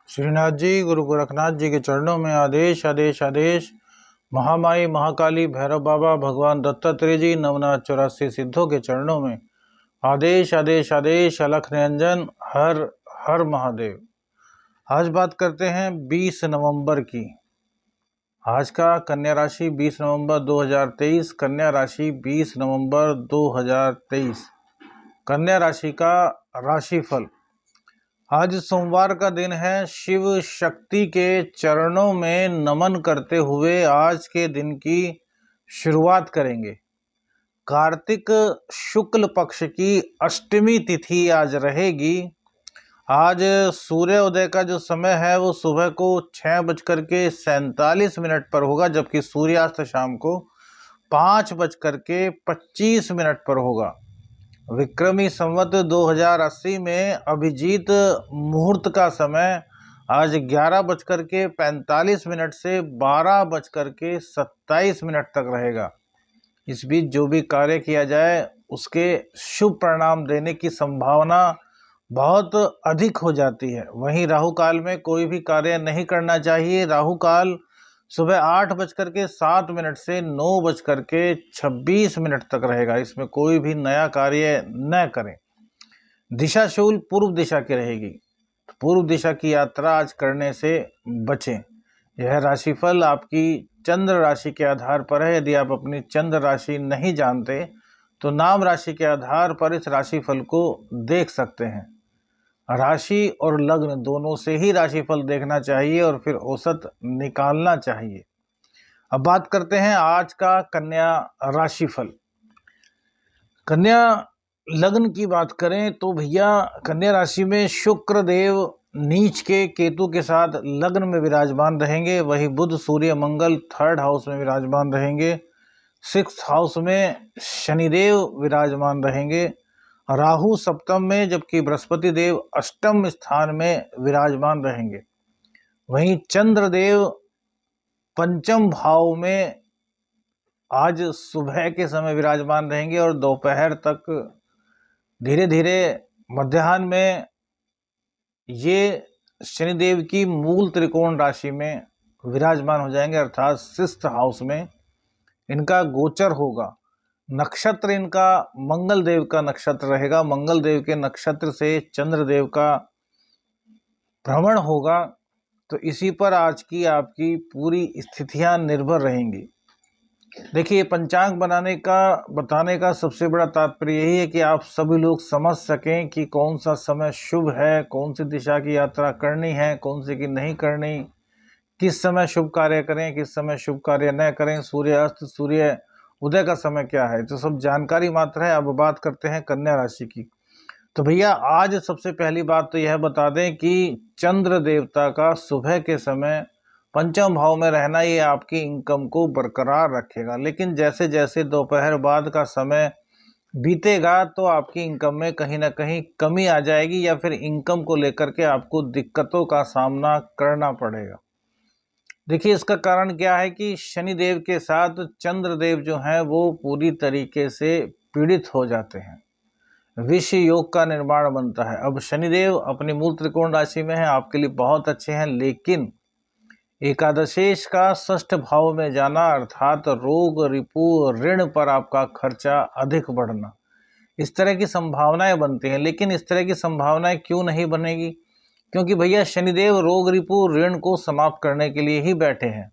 श्रीनाथ जी, गुरु गोरखनाथ जी के चरणों में आदेश आदेश आदेश। महामाई महाकाली भैरव बाबा भगवान दत्तात्रेय जी नवनाथ 84 सिद्धों के चरणों में आदेश आदेश आदेश। अलख निरंजन हर हर महादेव। आज बात करते हैं 20 नवंबर की। आज का कन्या राशि 20 नवंबर 2023। कन्या राशि 20 नवंबर 2023। कन्या राशि का राशिफल। आज सोमवार का दिन है। शिव शक्ति के चरणों में नमन करते हुए आज के दिन की शुरुआत करेंगे। कार्तिक शुक्ल पक्ष की अष्टमी तिथि आज रहेगी। आज सूर्योदय का जो समय है वो सुबह को 6:47 पर होगा, जबकि सूर्यास्त शाम को 5:25 पर होगा। विक्रमी संवत 2080 में अभिजीत मुहूर्त का समय आज 11:45 से 12:27 तक रहेगा। इस बीच जो भी कार्य किया जाए उसके शुभ परिणाम देने की संभावना बहुत अधिक हो जाती है। वहीं राहु काल में कोई भी कार्य नहीं करना चाहिए। राहु काल सुबह 8:07 से 9:26 तक रहेगा। इसमें कोई भी नया कार्य न करें। दिशा शूल पूर्व दिशा की रहेगी। पूर्व दिशा की यात्रा आज करने से बचें। यह राशिफल आपकी चंद्र राशि के आधार पर है। यदि आप अपनी चंद्र राशि नहीं जानते तो नाम राशि के आधार पर इस राशिफल को देख सकते हैं। राशि और लग्न दोनों से ही राशिफल देखना चाहिए और फिर औसत निकालना चाहिए। अब बात करते हैं आज का कन्या राशिफल। कन्या लग्न की बात करें तो भैया कन्या राशि में शुक्र देव नीच के केतु के साथ लग्न में विराजमान रहेंगे। वही बुध सूर्य मंगल 3rd हाउस में विराजमान रहेंगे। 6th हाउस में शनिदेव विराजमान रहेंगे। राहु सप्तम में, जबकि बृहस्पति देव अष्टम स्थान में विराजमान रहेंगे। वहीं चंद्रदेव पंचम भाव में आज सुबह के समय विराजमान रहेंगे और दोपहर तक धीरे धीरे मध्याह्न में ये शनिदेव की मूल त्रिकोण राशि में विराजमान हो जाएंगे, अर्थात 6th हाउस में इनका गोचर होगा। नक्षत्र इनका मंगल देव का नक्षत्र रहेगा। मंगल देव के नक्षत्र से चंद्रदेव का भ्रमण होगा। तो इसी पर आज की आपकी पूरी स्थितियां निर्भर रहेंगी। देखिए, पंचांग बताने का सबसे बड़ा तात्पर्य यही है कि आप सभी लोग समझ सकें कि कौन सा समय शुभ है, कौन सी दिशा की यात्रा करनी है, कौन सी की नहीं करनी, किस समय शुभ कार्य करें, किस समय शुभ कार्य न करें, सूर्यास्त सूर्य उदय का समय क्या है, तो सब जानकारी मात्र है। अब बात करते हैं कन्या राशि की। तो भैया आज सबसे पहली बात तो यह बता दें कि चंद्र देवता का सुबह के समय पंचम भाव में रहना ये आपकी इनकम को बरकरार रखेगा। लेकिन जैसे जैसे दोपहर बाद का समय बीतेगा तो आपकी इनकम में कहीं ना कहीं कमी आ जाएगी या फिर इनकम को लेकर के आपको दिक्कतों का सामना करना पड़ेगा। देखिए, इसका कारण क्या है कि शनिदेव के साथ चंद्रदेव जो हैं वो पूरी तरीके से पीड़ित हो जाते हैं। विष योग का निर्माण बनता है। अब शनिदेव अपनी मूल त्रिकोण राशि में है, आपके लिए बहुत अच्छे हैं, लेकिन एकादशेश का 6ठ भाव में जाना अर्थात रोग रिपु ऋण पर आपका खर्चा अधिक बढ़ना, इस तरह की संभावनाएं बनती हैं। लेकिन इस तरह की संभावनाएं क्यों नहीं बनेगी? क्योंकि भैया शनिदेव रोग रिपु ऋण को समाप्त करने के लिए ही बैठे हैं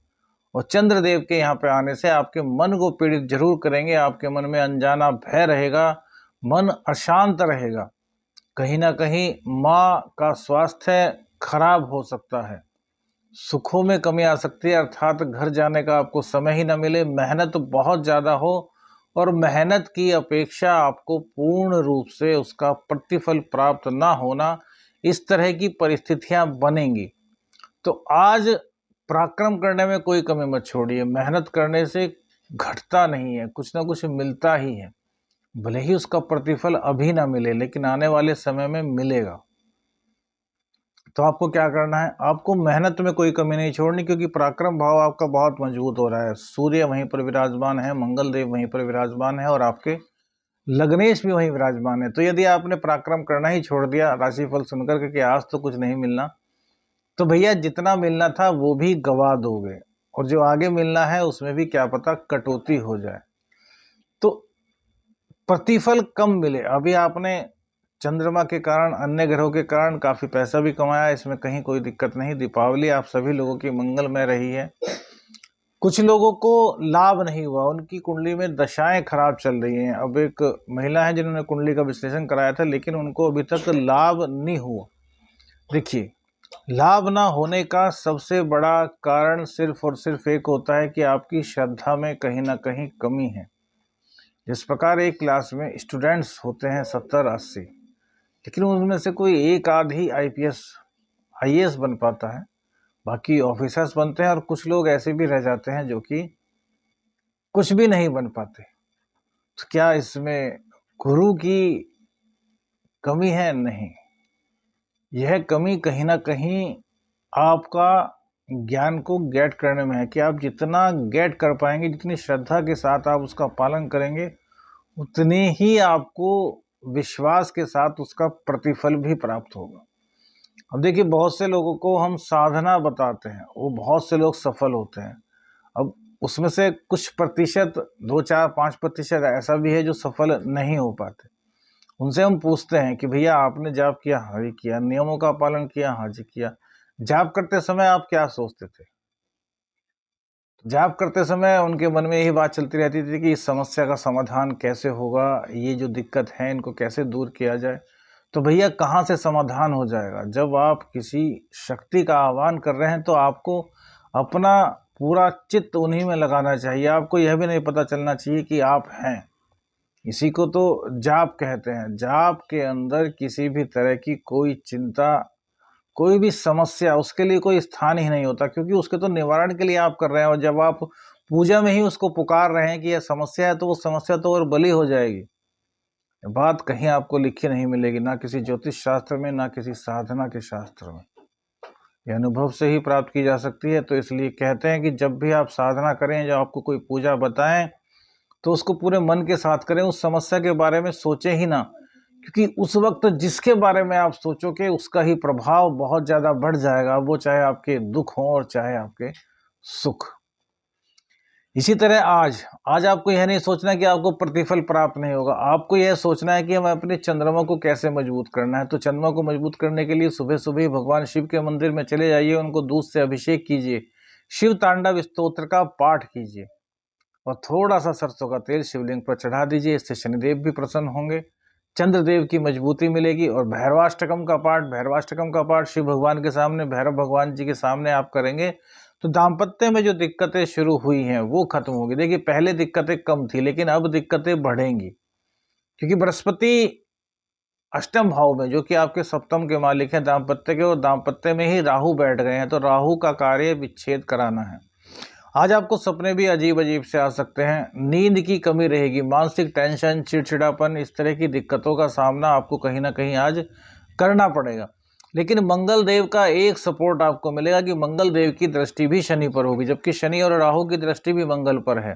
और चंद्रदेव के यहाँ पे आने से आपके मन को पीड़ित जरूर करेंगे। आपके मन में अनजाना भय रहेगा, मन अशांत रहेगा। कहीं ना कहीं माँ का स्वास्थ्य खराब हो सकता है। सुखों में कमी आ सकती है, अर्थात घर जाने का आपको समय ही न मिले। मेहनत बहुत ज़्यादा हो और मेहनत की अपेक्षा आपको पूर्ण रूप से उसका प्रतिफल प्राप्त ना होना, इस तरह की परिस्थितियां बनेंगी। तो आज पराक्रम करने में कोई कमी मत छोड़िए। मेहनत करने से घटता नहीं है, कुछ ना कुछ मिलता ही है। भले ही उसका प्रतिफल अभी ना मिले, लेकिन आने वाले समय में मिलेगा। तो आपको क्या करना है? आपको मेहनत में कोई कमी नहीं छोड़नी, क्योंकि पराक्रम भाव आपका बहुत मजबूत हो रहा है। सूर्य वहीं पर विराजमान है, मंगल देव वहीं पर विराजमान है और आपके लग्नेश भी वहीं विराजमान है। तो यदि आपने पराक्रम करना ही छोड़ दिया राशिफल सुनकर के कि आज तो कुछ नहीं मिलना, तो भैया जितना मिलना था वो भी गवा दोगे, और जो आगे मिलना है उसमें भी क्या पता कटौती हो जाए, तो प्रतिफल कम मिले। अभी आपने चंद्रमा के कारण, अन्य ग्रहों के कारण काफी पैसा भी कमाया, इसमें कहीं कोई दिक्कत नहीं। दीपावली आप सभी लोगों की मंगलमय रही है। कुछ लोगों को लाभ नहीं हुआ, उनकी कुंडली में दशाएं खराब चल रही हैं। अब एक महिला है जिन्होंने कुंडली का विश्लेषण कराया था, लेकिन उनको अभी तक लाभ नहीं हुआ। देखिए, लाभ ना होने का सबसे बड़ा कारण सिर्फ और सिर्फ एक होता है कि आपकी श्रद्धा में कहीं ना कहीं कमी है। जिस प्रकार एक क्लास में स्टूडेंट्स होते हैं 70-80, लेकिन उनमें से कोई एक आध ही IPS IAS बन पाता है, बाकी ऑफिसर्स बनते हैं, और कुछ लोग ऐसे भी रह जाते हैं जो कि कुछ भी नहीं बन पाते। तो क्या इसमें गुरु की कमी है? नहीं, यह कमी कहीं ना कहीं आपका ज्ञान को गेट करने में है, कि आप जितना गेट कर पाएंगे, जितनी श्रद्धा के साथ आप उसका पालन करेंगे, उतने ही आपको विश्वास के साथ उसका प्रतिफल भी प्राप्त होगा। अब देखिए, बहुत से लोगों को हम साधना बताते हैं, वो बहुत से लोग सफल होते हैं। अब उसमें से कुछ प्रतिशत, 2, 4, 5% ऐसा भी है जो सफल नहीं हो पाते। उनसे हम पूछते हैं कि भैया आपने जाप किया? हाँ जी किया। नियमों का पालन किया? हाँ जी किया। जाप करते समय आप क्या सोचते थे? जाप करते समय उनके मन में यही बात चलती रहती थी कि इस समस्या का समाधान कैसे होगा, ये जो दिक्कत है इनको कैसे दूर किया जाए। तो भैया कहाँ से समाधान हो जाएगा? जब आप किसी शक्ति का आह्वान कर रहे हैं तो आपको अपना पूरा चित्त उन्हीं में लगाना चाहिए। आपको यह भी नहीं पता चलना चाहिए कि आप हैं। इसी को तो जाप कहते हैं। जाप के अंदर किसी भी तरह की कोई चिंता, कोई भी समस्या, उसके लिए कोई स्थान ही नहीं होता, क्योंकि उसके तो निवारण के लिए आप कर रहे हैं। और जब आप पूजा में ही उसको पुकार रहे हैं कि यह समस्या है, तो वो समस्या तो और बली हो जाएगी। बात कहीं आपको लिखी नहीं मिलेगी, ना किसी ज्योतिष शास्त्र में, ना किसी साधना के शास्त्र में। यह अनुभव से ही प्राप्त की जा सकती है। तो इसलिए कहते हैं कि जब भी आप साधना करें, जब आपको कोई पूजा बताएं, तो उसको पूरे मन के साथ करें, उस समस्या के बारे में सोचें ही ना, क्योंकि उस वक्त जिसके बारे में आप सोचोगे उसका ही प्रभाव बहुत ज़्यादा बढ़ जाएगा, वो चाहे आपके दुख हो और चाहे आपके सुख। इसी तरह आज आपको यह नहीं सोचना कि आपको प्रतिफल प्राप्त नहीं होगा, आपको यह सोचना है कि हमें अपने चंद्रमा को कैसे मजबूत करना है। तो चंद्रमा को मजबूत करने के लिए सुबह सुबह भगवान शिव के मंदिर में चले जाइए, उनको दूध से अभिषेक कीजिए, शिव तांडव स्तोत्र का पाठ कीजिए, और थोड़ा सा सरसों का तेल शिवलिंग पर चढ़ा दीजिए। इससे शनिदेव भी प्रसन्न होंगे, चंद्रदेव की मजबूती मिलेगी। और भैरवाष्टकम का पाठ शिव भगवान के सामने, भैरव भगवान जी के सामने आप करेंगे, तो दाम्पत्य में जो दिक्कतें शुरू हुई हैं वो खत्म होगी। देखिए, पहले दिक्कतें कम थी, लेकिन अब दिक्कतें बढ़ेंगी, क्योंकि बृहस्पति अष्टम भाव में, जो कि आपके सप्तम के मालिक हैं दाम्पत्य के, और दाम्पत्य में ही राहु बैठ गए हैं। तो राहु का कार्य विच्छेद कराना है। आज आपको सपने भी अजीब अजीब से आ सकते हैं, नींद की कमी रहेगी, मानसिक टेंशन, चिड़चिड़ापन, इस तरह की दिक्कतों का सामना आपको कहीं ना कहीं आज करना पड़ेगा। लेकिन मंगल देव का एक सपोर्ट आपको मिलेगा कि मंगल देव की दृष्टि भी शनि पर होगी, जबकि शनि और राहु की दृष्टि भी मंगल पर है।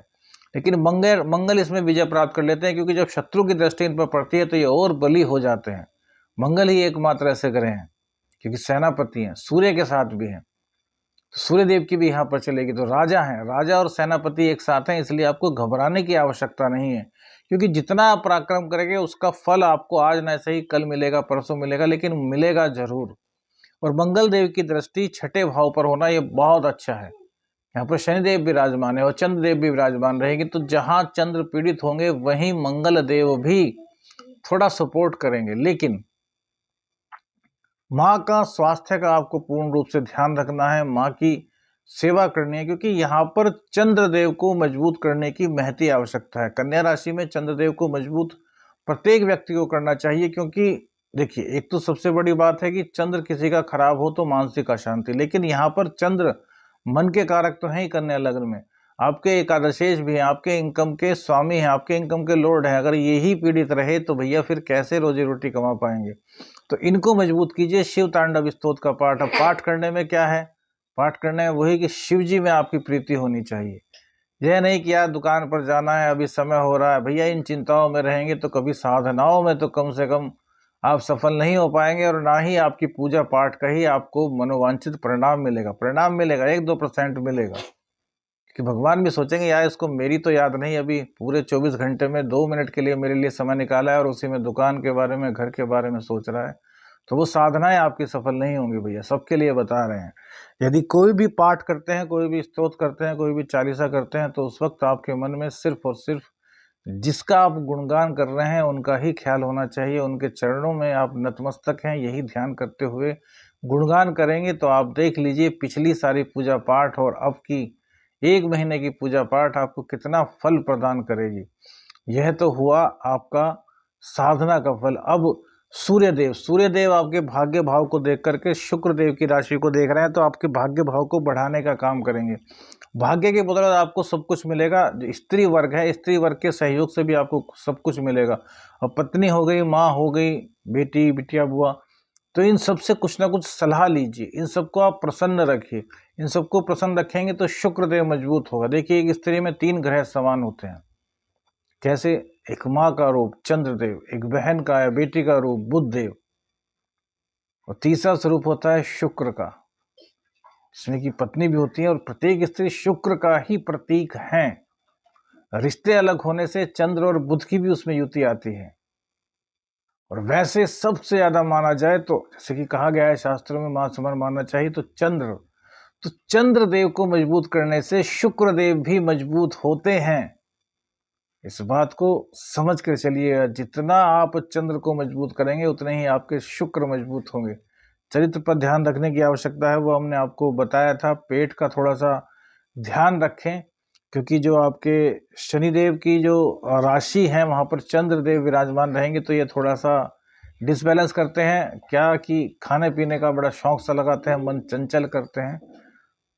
लेकिन मंगल इसमें विजय प्राप्त कर लेते हैं, क्योंकि जब शत्रु की दृष्टि इन पर पड़ती है तो ये और बली हो जाते हैं। मंगल ही एकमात्र ऐसे ग्रह हैं, क्योंकि सेनापति हैं, सूर्य के साथ भी हैं, तो सूर्य देव की भी यहाँ पर चलेगी। तो राजा हैं, राजा और सेनापति एक साथ हैं, इसलिए आपको घबराने की आवश्यकता नहीं है, क्योंकि जितना आप पराक्रम करेंगे उसका फल आपको आज न ऐसे ही कल मिलेगा, परसों मिलेगा, लेकिन मिलेगा जरूर। और मंगल देव की दृष्टि छठे भाव पर होना ये बहुत अच्छा है। यहाँ पर शनिदेव विराजमान है और चंद्रदेव भी विराजमान रहेंगे, तो जहां चंद्र पीड़ित होंगे वहीं मंगल देव भी थोड़ा सपोर्ट करेंगे। लेकिन माँ का स्वास्थ्य का आपको पूर्ण रूप से ध्यान रखना है, माँ की सेवा करनी है, क्योंकि यहाँ पर चंद्रदेव को मजबूत करने की महती आवश्यकता है। कन्या राशि में चंद्रदेव को मजबूत प्रत्येक व्यक्ति को करना चाहिए, क्योंकि देखिए, एक तो सबसे बड़ी बात है कि चंद्र किसी का खराब हो तो मानसिक अशांति, लेकिन यहाँ पर चंद्र मन के कारक तो है ही कन्या लग्न में, आपके एकादशेष भी हैं, आपके इनकम के स्वामी हैं, आपके इनकम के लॉर्ड हैं। अगर यही पीड़ित रहे तो भैया फिर कैसे रोजी रोटी कमा पाएंगे? तो इनको मजबूत कीजिए। शिव तांडव स्तोत्र का पाठ। अब पाठ करने में क्या है? पाठ करने में वही कि शिव जी में आपकी प्रीति होनी चाहिए। यह नहीं कि यार दुकान पर जाना है, अभी समय हो रहा है। भैया इन चिंताओं में रहेंगे तो कभी साधनाओं में तो कम से कम आप सफल नहीं हो पाएंगे और ना ही आपकी पूजा पाठ का ही आपको मनोवांछित परिणाम मिलेगा। परिणाम मिलेगा 1-2% मिलेगा, कि भगवान भी सोचेंगे यार इसको मेरी तो याद नहीं, अभी पूरे 24 घंटे में 2 मिनट के लिए मेरे लिए समय निकाला है और उसी में दुकान के बारे में, घर के बारे में सोच रहा है। तो वो साधनाएं आपकी सफल नहीं होंगी भैया, सबके लिए बता रहे हैं। यदि कोई भी पाठ करते हैं, कोई भी स्तोत्र करते हैं, कोई भी चालीसा करते हैं, तो उस वक्त आपके मन में सिर्फ और सिर्फ जिसका आप गुणगान कर रहे हैं उनका ही ख्याल होना चाहिए। उनके चरणों में आप नतमस्तक हैं, यही ध्यान करते हुए गुणगान करेंगे तो आप देख लीजिए पिछली सारी पूजा पाठ और अब की 1 महीने की पूजा पाठ आपको कितना फल प्रदान करेगी। यह तो हुआ आपका साधना का फल। अब सूर्यदेव आपके भाग्य भाव को देख करके शुक्र देव की राशि को देख रहे हैं, तो आपके भाग्य भाव को बढ़ाने का काम करेंगे। भाग्य के बदौलत आपको सब कुछ मिलेगा। जो स्त्री वर्ग है, स्त्री वर्ग के सहयोग से भी आपको सब कुछ मिलेगा। और पत्नी हो गई, माँ हो गई, बेटी, बिटिया, बुआ, तो इन सब से कुछ ना कुछ सलाह लीजिए। इन सबको आप प्रसन्न रखिए। इन सबको प्रसन्न रखेंगे तो शुक्र देव मजबूत होगा। देखिए एक स्त्री में 3 ग्रह समान होते हैं। कैसे? एक माँ का रूप चंद्रदेव, एक बहन का या बेटी का रूप बुध देव, और तीसरा स्वरूप होता है शुक्र का, जिसमें की पत्नी भी होती है। और प्रत्येक स्त्री शुक्र का ही प्रतीक है। रिश्ते अलग होने से चंद्र और बुध की भी उसमें युति आती है। और वैसे सबसे ज्यादा माना जाए तो, जैसे कि कहा गया है शास्त्रों में, मां समान मानना चाहिए, तो चंद्र देव को मजबूत करने से शुक्र देव भी मजबूत होते हैं। इस बात को समझ कर चलिए, जितना आप चंद्र को मजबूत करेंगे उतने ही आपके शुक्र मजबूत होंगे। चरित्र पर ध्यान रखने की आवश्यकता है, वो हमने आपको बताया था। पेट का थोड़ा सा ध्यान रखें, क्योंकि जो आपके शनिदेव की जो राशि है वहां पर चंद्रदेव विराजमान रहेंगे, तो ये थोड़ा सा डिसबैलेंस करते हैं। क्या कि खाने पीने का बड़ा शौक सा लगाते हैं, मन चंचल करते हैं।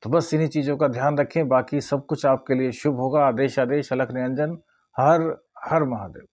तो बस इन्हीं चीज़ों का ध्यान रखें, बाकी सब कुछ आपके लिए शुभ होगा। आदेश अलख निरंजन। हर हर महादेव।